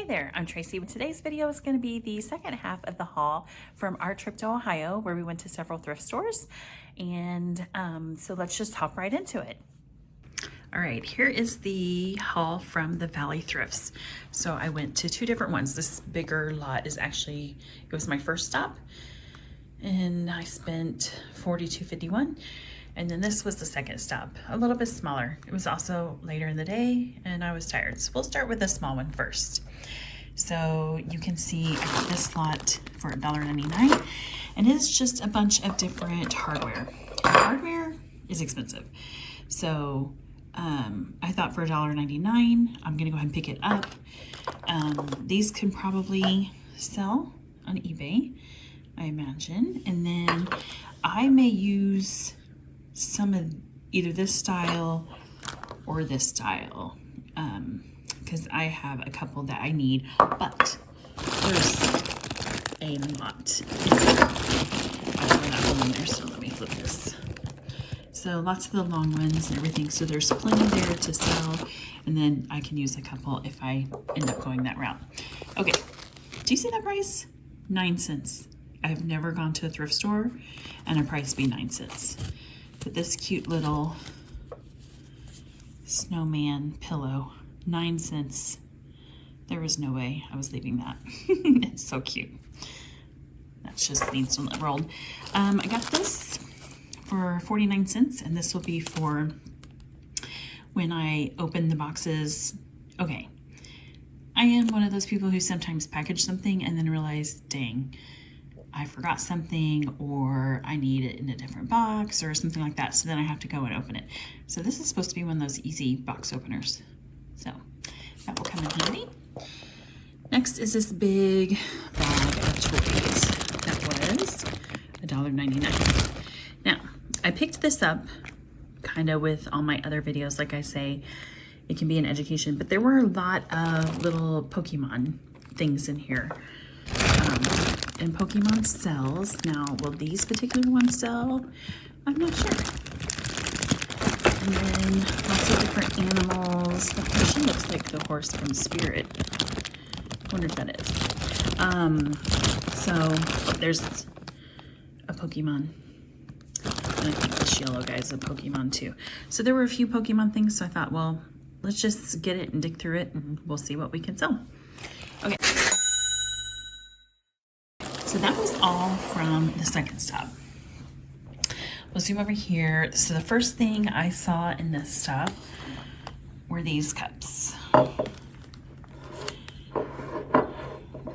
Hey there, I'm Tracy. Today's video is going to be the second half of the haul from our trip to Ohio, where we went to several thrift stores. And so let's just hop right into it. All right, here is the haul from the Valley Thrifts. So I went to two different ones. This bigger lot is actually, it was my first stop, and I spent $42.51. And then this was the second stop, a little bit smaller. It was also later in the day and I was tired. So we'll start with the small one first. So you can see I got this lot for $1.99, and it is just a bunch of different hardware. Hardware is expensive. So I thought for $1.99, I'm gonna go ahead and pick it up. These can probably sell on eBay, I imagine. And then I may use some of either this style or this style, because I have a couple that I need, but there's a lot. We're not holding there, so let me flip this. So lots of the long ones and everything, so there's plenty there to sell, and then I can use a couple if I end up going that route. Okay, do you see that price? 9 cents. I've never gone to a thrift store and a price be 9 cents. But this cute little snowman pillow, 9 cents. There was no way I was leaving that. It's so cute. That just needs to get rolled. I got this for 49 cents, and this will be for when I open the boxes. Okay, I am one of those people who sometimes package something and then realize, dang, I forgot something, or I need it in a different box or something like that. So then I have to go and open it. So this is supposed to be one of those easy box openers. So that will come in handy. Next is this big bag of toys. That was $1.99. Now, I picked this up kind of with all my other videos. Like I say, it can be an education, but there were a lot of little Pokemon things in here. And Pokemon sells. Now, will these particular ones sell? I'm not sure. And then lots of different animals. The horse looks like the horse from Spirit. I wonder if that is. So there's a Pokemon. And I think this yellow guy is a Pokemon too. So there were a few Pokemon things, so I thought, well, let's just get it and dig through it, and we'll see what we can sell. Okay. So that was all from the second stop. We'll zoom over here. So the first thing I saw in this stop were these cups.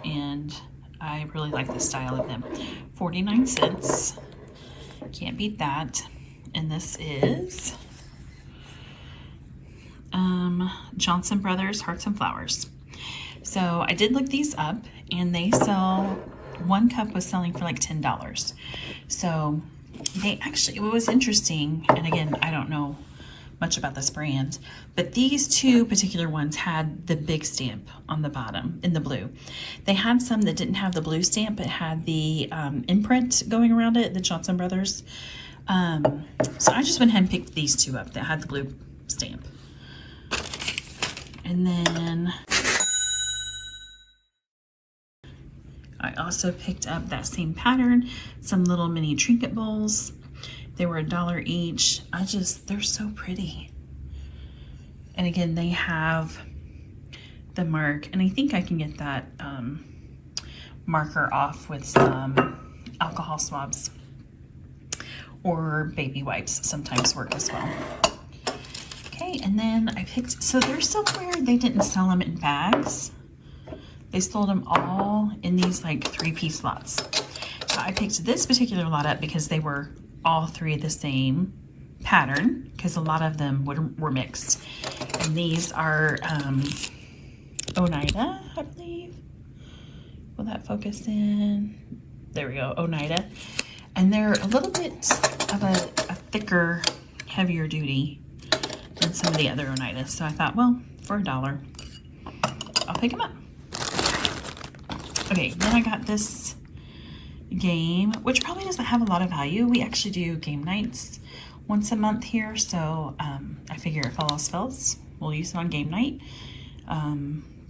And I really like the style of them. 49 cents. Can't beat that. And this is Johnson Brothers Hearts and Flowers. So I did look these up, and they sell, one cup was selling for like $10. So they actually, it was interesting, and again, I don't know much about this brand, but these two particular ones had the big stamp on the bottom in the blue. They had some that didn't have the blue stamp, but had the imprint going around it, the Johnson Brothers. So I just went ahead and picked these two up that had the blue stamp. And then I also picked up that same pattern, some little mini trinket bowls. They were $1 each. They're so pretty. And again, they have the mark, and I think I can get that marker off with some alcohol swabs, or baby wipes sometimes work as well. Okay, and then I picked, so they're silverware, they didn't sell them in bags. They sold them all in these like 3-piece lots. So I picked this particular lot up because they were all three the same pattern, because a lot of them were mixed. And these are Oneida, I believe. Will that focus in? There we go, Oneida. And they're a little bit of a thicker, heavier duty than some of the other Oneidas. So I thought, well, for $1, I'll pick them up. Okay, then I got this game, which probably doesn't have a lot of value. We actually do game nights once a month here, so I figure if all else fails, we'll use it on game night.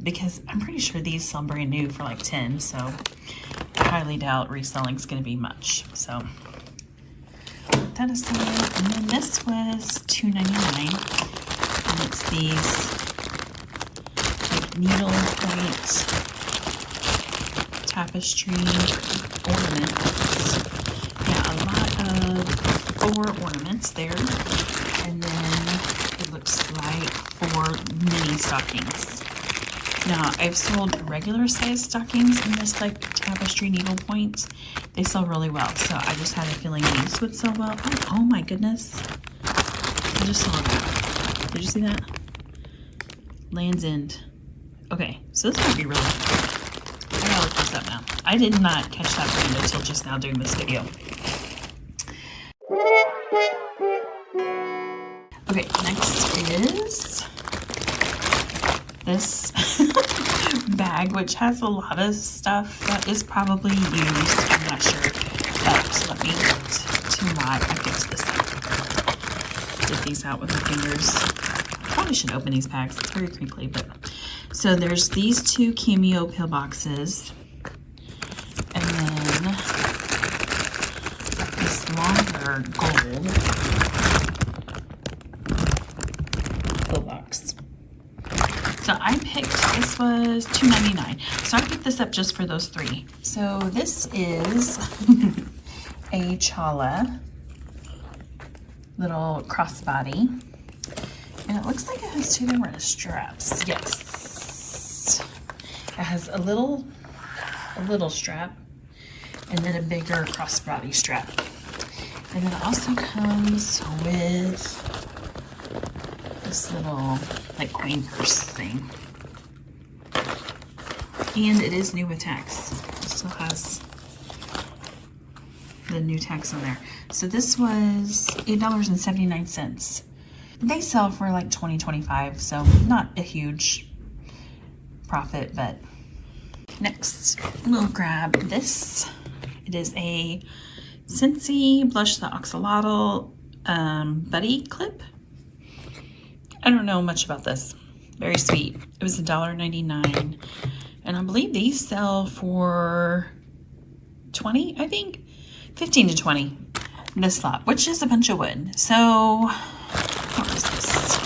because I'm pretty sure these sell brand new for like 10, so I highly doubt reselling is going to be much. So put that aside. And then this was $2.99, and it's these like needle point tapestry ornaments. Yeah, a lot of 4 ornaments there, and then it looks like 4 mini stockings. Now, I've sold regular size stockings in this like tapestry needlepoint. They sell really well, so I just had a feeling these would sell well. Oh my goodness. I just saw that. Did you see that? Land's End. Okay, so this might be really good. I gotta look this up now. I did not catch that brand until just now doing this video. Okay, next is this bag, which has a lot of stuff that is probably used. I'm not sure, but let me get to why I picked this up. Get these out with my fingers. Probably should open these packs. It's very crinkly, but so there's these 2 Cameo pillboxes, and then this longer gold pillbox. So I picked, this was $2.99. So I picked this up just for those 3. So this is a Chala little crossbody. And it looks like it has 2 different straps. Yes. It has a little strap and then a bigger crossbody strap. And then it also comes with this little like coin purse thing, and it is new with tax. It still has the new tax on there. So this was $8.79. They sell for like $20-25, so not a huge profit. But next we'll grab this. It is a Scentsy Blush the Oxalotl buddy clip. I don't know much about this. Very sweet. It was $1.99, and I believe these sell for $20, I think 15 to 20 this lot, which is a bunch of wood. So what was this?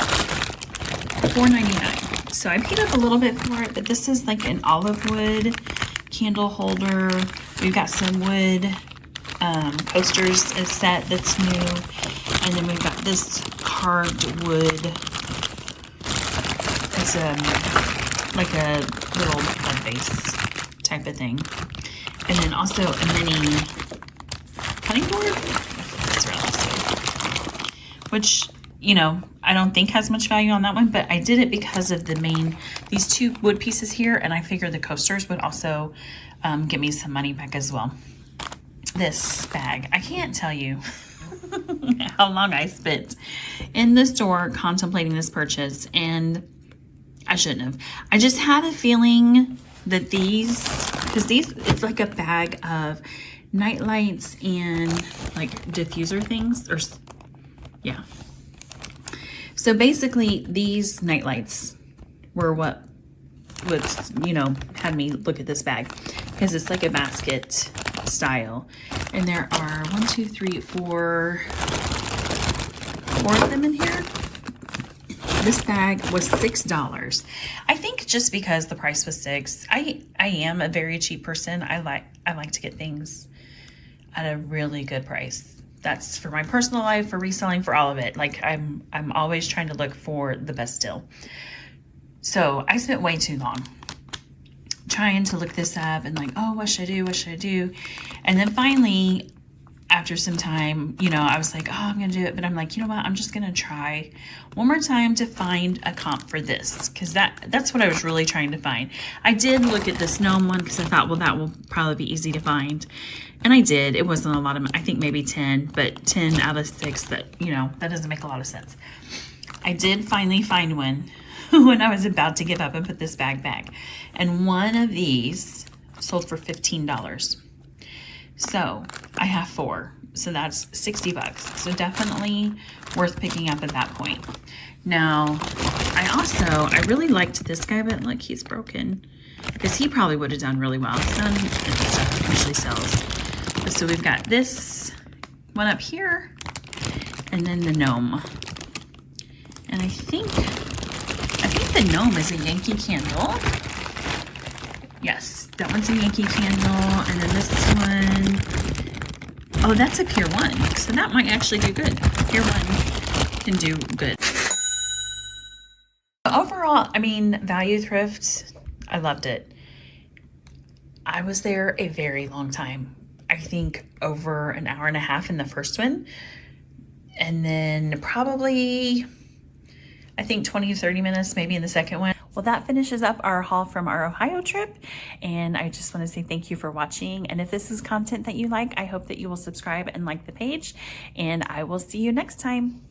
$4.99. So I paid up a little bit for it, but this is like an olive wood candle holder. We've got some wood coasters set that's new, and then we've got this carved wood. It's like a little bed base type of thing, and then also a mini cutting board. That's realistic, which, you know, I don't think has much value on that one, but I did it because of these 2 wood pieces here, and I figured the coasters would also give me some money back as well. This bag, I can't tell you how long I spent in the store contemplating this purchase, and I shouldn't have. I just had a feeling that it's like a bag of night lights and like diffuser things, or yeah. So basically these night lights were what was, you know, had me look at this bag, because it's like a basket style, and there are 4 of them in here. This bag was $6. I think just because the price was $6. I am a very cheap person. I like to get things at a really good price. That's for my personal life, for reselling, for all of it. Like I'm always trying to look for the best deal. So I spent way too long trying to look this up and like, oh, what should I do? What should I do? And then finally, after some time, you know, I was like, oh, I'm going to do it. But I'm like, you know what? I'm just going to try one more time to find a comp for this, because that's what I was really trying to find. I did look at this gnome one because I thought, well, that will probably be easy to find. And I did. It wasn't a lot of, I think maybe 10, but 10 out of 6 that, you know, that doesn't make a lot of sense. I did finally find one when I was about to give up and put this bag back. And one of these sold for $15. So I have 4. So that's $60. So definitely worth picking up at that point. Now, I really liked this guy, but look, he's broken. Because he probably would have done really well. It's not stuff usually sells. So we've got this one up here, and then the gnome. And I think the gnome is a Yankee Candle. Yes, that one's a Yankee Candle, and then this one, oh, that's a Pier 1, so that might actually do good. Pier 1 can do good. Overall, I mean, Value Thrift, I loved it. I was there a very long time. I think over an hour and a half in the first one, and then probably, I think 20 to 30 minutes maybe in the second one. Well, that finishes up our haul from our Ohio trip, and I just want to say thank you for watching. And if this is content that you like, I hope that you will subscribe and like the page, and I will see you next time.